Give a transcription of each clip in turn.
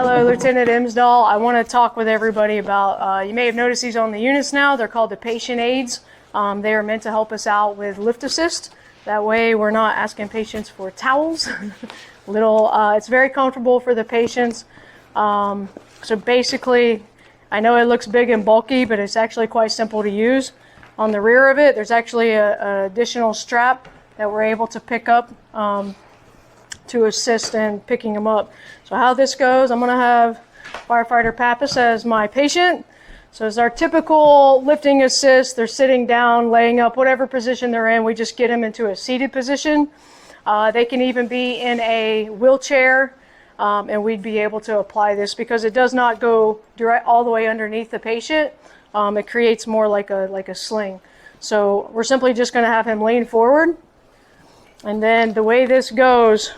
Hello, Lieutenant Imsdahl. I want to talk with everybody about, you may have noticed these on the units now. They're called the Patient Aides. They are meant to help us out with lift assist. That way we're not asking patients for towels. It's very comfortable for the patients. So basically, I know it looks big and bulky, but it's actually quite simple to use. On the rear of it, there's actually an additional strap that we're able to pick up to assist in picking them up. So how this goes, I'm going to have Firefighter Pappas as my patient. So it's our typical lifting assist. They're sitting down, laying up, whatever position they're in. We just get them into a seated position. They can even be in a wheelchair, and we'd be able to apply this because it does not go direct all the way underneath the patient. It creates more like a sling. So we're simply just going to have him lean forward. And then the way this goes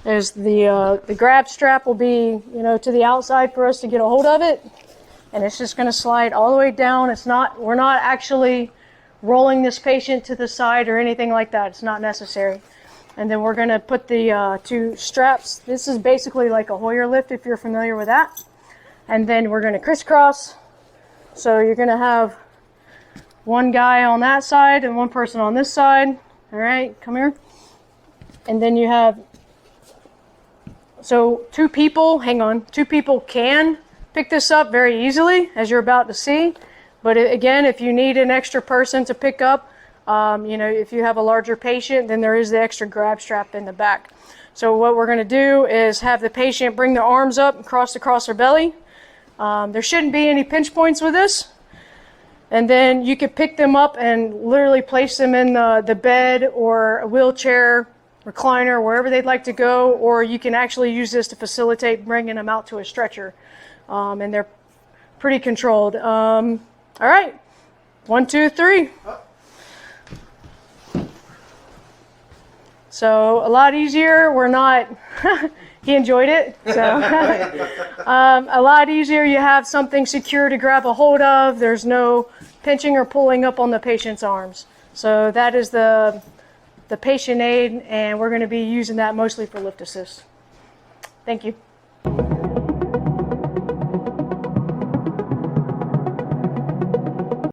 is the grab strap will be, to the outside for us to get a hold of it. And it's just going to slide all the way down. We're not actually rolling this patient to the side or anything like that. It's not necessary. And then we're going to put the two straps. This is basically like a Hoyer lift if you're familiar with that. And then we're going to crisscross. So you're going to have one guy on that side and one person on this side. All right, come here. And then you have, so two people can pick this up very easily, as you're about to see. But again, if you need an extra person to pick up, if you have a larger patient, then there is the extra grab strap in the back. So what we're going to do is have the patient bring their arms up and cross across their belly. There shouldn't be any pinch points with this. And then you could pick them up and literally place them in the bed or a wheelchair, recliner, wherever they'd like to go, or you can actually use this to facilitate bringing them out to a stretcher. And they're pretty controlled. All right, 1, 2, 3. So a lot easier. We're not, he enjoyed it. So a lot easier. You have something secure to grab a hold of. There's no pinching or pulling up on the patient's arms. So that is the Patient Aide, and we're going to be using that mostly for lift assist. Thank you.